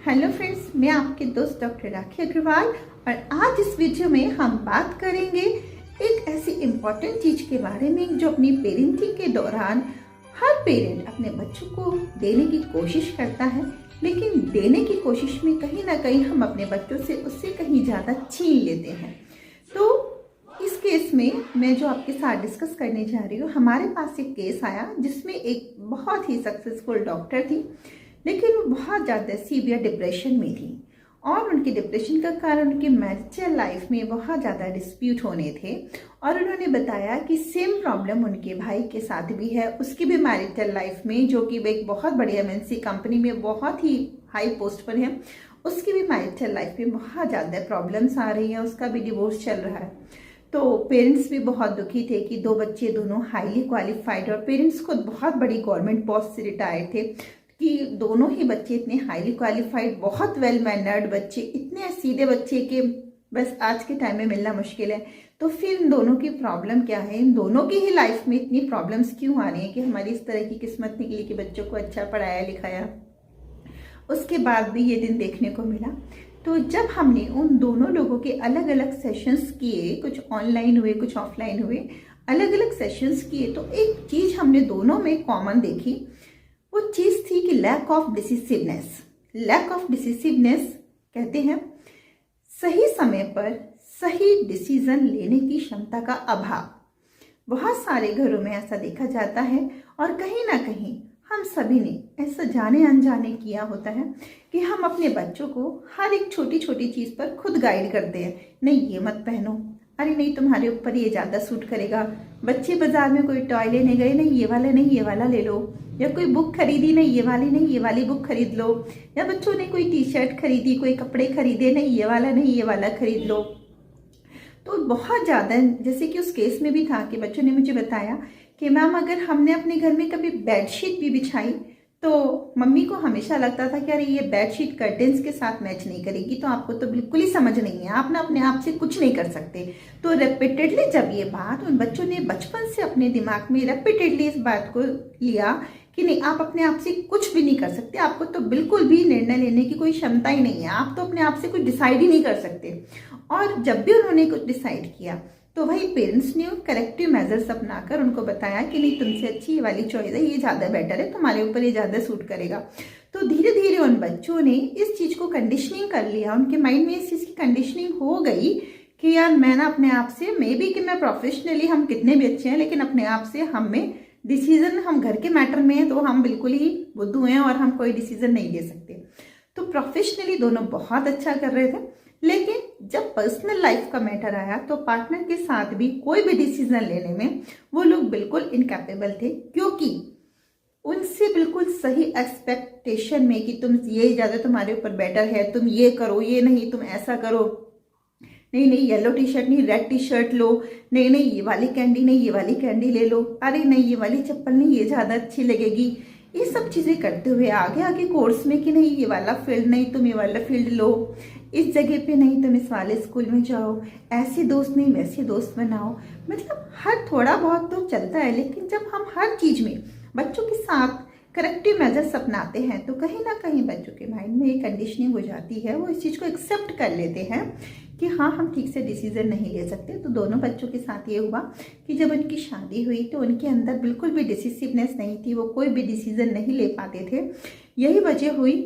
Hello friends, मैं आपके दोस्त डॉक्टर राखी अग्रवाल और आज इस वीडियो में हम बात करेंगे एक ऐसी इम्पॉर्टेंट चीज के बारे में जो अपनी पेरेंटिंग के दौरान हर पेरेंट अपने बच्चों को देने की कोशिश करता है, लेकिन देने की कोशिश में कहीं ना कहीं हम अपने बच्चों से उससे कहीं ज़्यादा छीन लेते हैं। तो इस केस में मैं जो आपके साथ डिस्कस करने जा रही हूँ, हमारे पास एक केस आया जिसमें एक बहुत ही सक्सेसफुल डॉक्टर थी, लेकिन वो बहुत ज़्यादा सीवियर डिप्रेशन में थी और उनके डिप्रेशन का कारण उनकी मैरिटल लाइफ में बहुत ज़्यादा डिस्प्यूट होने थे। और उन्होंने बताया कि सेम प्रॉब्लम उनके भाई के साथ भी है, उसकी भी मैरिटल लाइफ में, जो कि एक बहुत बड़ी एमएनसी कंपनी में बहुत ही हाई पोस्ट पर है, उसकी भी मैरिटल लाइफ में बहुत ज़्यादा प्रॉब्लम्स आ रही हैं, उसका भी डिवोर्स चल रहा है। तो पेरेंट्स भी बहुत दुखी थे कि दो बच्चे दोनों हाईली क्वालिफाइड और पेरेंट्स खुद बहुत बड़ी गवर्नमेंट पोस्ट से रिटायर्ड थे कि दोनों ही बच्चे इतने हाईली क्वालिफाइड, बहुत वेल मैनर्ड बच्चे, इतने सीधे बच्चे कि बस आज के टाइम में मिलना मुश्किल है। तो फिर इन दोनों की प्रॉब्लम क्या है, इन दोनों की ही लाइफ में इतनी प्रॉब्लम्स क्यों आ रही हैं कि हमारी इस तरह की किस्मत निकली कि बच्चों को अच्छा पढ़ाया लिखाया, उसके बाद भी ये दिन देखने को मिला। तो जब हमने उन दोनों लोगों के अलग अलग सेशंस किए, कुछ ऑनलाइन हुए कुछ ऑफलाइन हुए, अलग अलग सेशंस किए, तो एक चीज हमने दोनों में कॉमन देखी। वो चीज थी कि lack of decisiveness. Lack of decisiveness कहते हैं सही समय पर सही डिसीजन लेने की क्षमता का अभाव। बहुत सारे घरों में ऐसा देखा जाता है और कहीं ना कहीं हम सभी ने ऐसा जाने अनजाने किया होता है कि हम अपने बच्चों को हर एक छोटी छोटी चीज पर खुद गाइड करते हैं। नहीं ये मत पहनो, अरे नहीं तुम्हारे ऊपर ये ज्यादा सूट करेगा। बच्चे बाजार में कोई टॉय लेने गए, नहीं ये वाला नहीं ये वाला ले लो, या कोई बुक खरीदी, नहीं ये वाली नहीं ये वाली बुक खरीद लो, या बच्चों ने कोई टी शर्ट खरीदी, कोई कपड़े खरीदे, नहीं ये वाला नहीं ये वाला खरीद लो। तो बहुत ज़्यादा, जैसे कि उस केस में भी था कि बच्चों ने मुझे बताया कि मैम अगर हमने अपने घर में कभी बेडशीट भी बिछाई तो मम्मी को हमेशा लगता था कि अरे ये बेडशीट कर्टेन्स के साथ मैच नहीं करेगी, तो आपको तो बिल्कुल ही समझ नहीं है, आप ना अपने आप से कुछ नहीं कर सकते। तो रेपिटेडली जब ये बात उन बच्चों ने बचपन से अपने दिमाग में रेपिटेडली इस बात को लिया कि नहीं आप अपने आप से कुछ भी नहीं कर सकते, आपको तो बिल्कुल भी निर्णय लेने की कोई क्षमता ही नहीं है, आप तो अपने आप से कुछ डिसाइड ही नहीं कर सकते। और जब भी उन्होंने कुछ डिसाइड किया तो भाई पेरेंट्स ने करेक्टिव मेजर्स अपनाकर उनको बताया कि नहीं तुमसे अच्छी ये वाली चॉइस है, ये ज़्यादा बेटर है, तुम्हारे ऊपर ये ज़्यादा सूट करेगा। तो धीरे धीरे उन बच्चों ने इस चीज़ को कंडीशनिंग कर लिया, उनके माइंड में इस चीज़ की कंडीशनिंग हो गई कि यार मैं ना अपने आप से, मे बी कि मैं प्रोफेशनली हम कितने भी अच्छे हैं लेकिन अपने आप से हम में डिसीजन, हम घर के मैटर में हैं तो हम बिल्कुल ही बुद्धू हैं और हम कोई डिसीजन नहीं ले सकते। तो प्रोफेशनली दोनों बहुत अच्छा कर रहे थे, लेकिन जब पर्सनल लाइफ का मैटर आया तो पार्टनर के साथ भी कोई भी डिसीजन लेने में वो लोग बिल्कुल इनकैपेबल थे, क्योंकि उनसे बिल्कुल सही एक्सपेक्टेशन में कि तुम ये ज़्यादा तुम्हारे ऊपर बेटर है, तुम ये करो, ये नहीं तुम ऐसा करो, नहीं नहीं येलो टी शर्ट नहीं रेड टी शर्ट लो, नहीं नहीं ये वाली कैंडी नहीं ये वाली कैंडी ले लो, अरे नहीं ये वाली चप्पल नहीं ये ज़्यादा अच्छी लगेगी, ये सब चीज़ें करते हुए आगे आगे कोर्स में कि नहीं ये वाला फील्ड नहीं तुम ये वाला फील्ड लो, इस जगह पे नहीं तुम इस वाले स्कूल में जाओ, ऐसे दोस्त नहीं वैसे दोस्त बनाओ। मतलब हर थोड़ा बहुत तो चलता है, लेकिन जब हम हर चीज़ में बच्चों के साथ करेक्टिव मेजर्स अपनाते हैं तो कहीं ना कहीं बच्चों के माइंड में एक कंडीशनिंग हो जाती है, वो इस चीज़ को एक्सेप्ट कर लेते हैं कि हाँ हम ठीक से डिसीजन नहीं ले सकते। तो दोनों बच्चों के साथ ये हुआ कि जब उनकी शादी हुई तो उनके अंदर बिल्कुल भी डिसिसिवनेस नहीं थी, वो कोई भी डिसीजन नहीं ले पाते थे। यही वजह हुई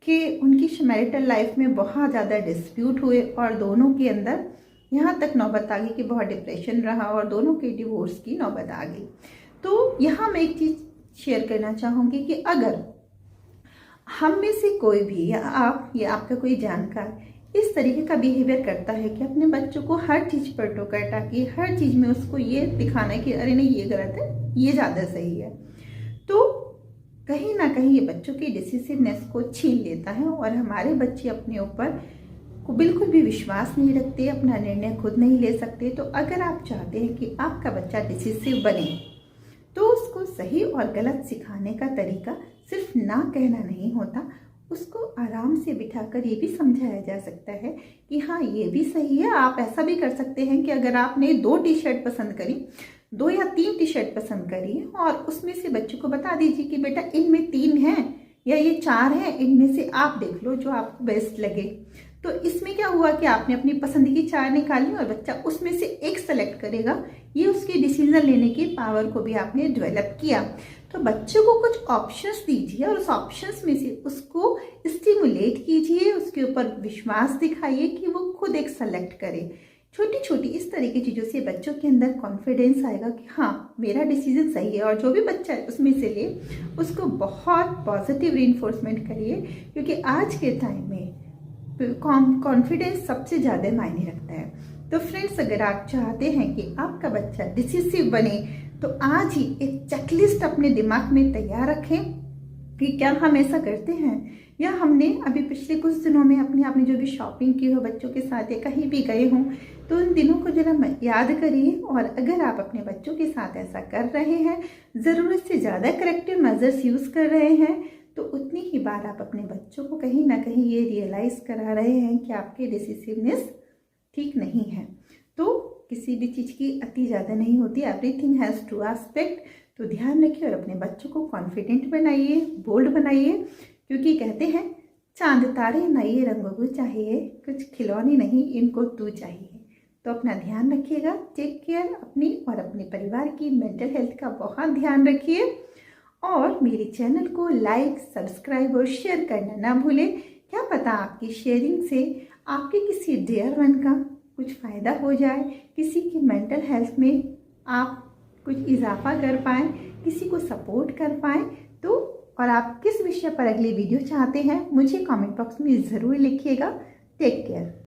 कि उनकी मैरिटल लाइफ में बहुत ज़्यादा डिस्प्यूट हुए और दोनों के अंदर यहाँ तक नौबत आ गई कि बहुत डिप्रेशन रहा और दोनों के डिवोर्स की नौबत आ गई। तो यहाँ मैं एक चीज़ शेयर करना चाहूँगी कि अगर हम में से कोई भी, या आप या आपका कोई जानकार इस तरीके का बिहेवियर करता है कि अपने बच्चों को हर चीज़ पर टोकर टाकी, हर चीज़ में उसको ये दिखाना है कि अरे नहीं ये गलत है ये ज़्यादा सही है, तो कहीं ना कहीं ये बच्चों की डिसिसिवनेस को छीन लेता है और हमारे बच्चे अपने ऊपर को बिल्कुल भी विश्वास नहीं रखते, अपना निर्णय खुद नहीं ले सकते। तो अगर आप चाहते हैं कि आपका बच्चा डिसिसिव बने तो उसको सही और गलत सिखाने का तरीका सिर्फ ना कहना नहीं होता, उसको आराम से बिठाकर ये भी समझाया जा सकता है कि हाँ ये भी सही है। आप ऐसा भी कर सकते हैं कि अगर आपने 2 टी शर्ट पसंद करी, 2 या 3 टी शर्ट पसंद करी और उसमें से बच्चों को बता दीजिए कि बेटा इनमें 3 हैं, या ये 4 हैं, इनमें से आप देख लो जो आपको बेस्ट लगे। तो इसमें क्या हुआ कि आपने अपनी पसंद की 4 निकाली और बच्चा उसमें से एक सेलेक्ट करेगा। ये उसके डिसीजन लेने की पावर को भी आपने डेवलप किया। तो बच्चों को कुछ ऑप्शंस दीजिए और उस ऑप्शंस में से उसको स्टिमुलेट कीजिए, उसके ऊपर विश्वास दिखाइए कि वो खुद एक सेलेक्ट करे। छोटी छोटी इस तरह की चीज़ों से बच्चों के अंदर कॉन्फिडेंस आएगा कि हाँ मेरा डिसीजन सही है। और जो भी बच्चा उसमें से ले उसको बहुत पॉजिटिव रीइंफोर्समेंट करिए, क्योंकि आज के टाइम में कॉन्फिडेंस सबसे ज़्यादा मायने रखता है। तो फ्रेंड्स, अगर आप चाहते हैं कि आपका बच्चा डिसिसिव बने तो आज ही एक चेकलिस्ट अपने दिमाग में तैयार रखें कि क्या हम ऐसा करते हैं, या हमने अभी पिछले कुछ दिनों में आपने जो भी शॉपिंग की हो बच्चों के साथ या कहीं भी गए हों, तो उन दिनों को जरा याद करिए। और अगर आप अपने बच्चों के साथ ऐसा कर रहे हैं, ज़रूरत से ज़्यादा करेक्टिव मेजर्स यूज़ कर रहे हैं, तो उतनी ही बार आप अपने बच्चों को कहीं ना कहीं ये रियलाइज़ करा रहे हैं कि आपकी डिसिसिवनेस ठीक नहीं है। तो किसी भी चीज़ की अति ज़्यादा नहीं होती, एवरीथिंग हैज़ टू एस्पेक्ट। तो ध्यान रखिए और अपने बच्चों को कॉन्फिडेंट बनाइए, बोल्ड बनाइए, क्योंकि कहते हैं चांद तारे नए रंगों को चाहिए, कुछ खिलौने नहीं इनको तू चाहिए। तो अपना ध्यान रखिएगा, टेक केयर अपनी और अपने परिवार की मेंटल हेल्थ का बहुत ध्यान रखिए। और मेरे चैनल को लाइक, सब्सक्राइब और शेयर करना ना भूलें। क्या पता आपकी शेयरिंग से आपके किसी डियर वन का कुछ फ़ायदा हो जाए, किसी की मेंटल हेल्थ में आप कुछ इजाफा कर पाएँ, किसी को सपोर्ट कर पाएँ। तो और आप किस विषय पर अगली वीडियो चाहते हैं मुझे कमेंट बॉक्स में ज़रूर लिखिएगा। Take care.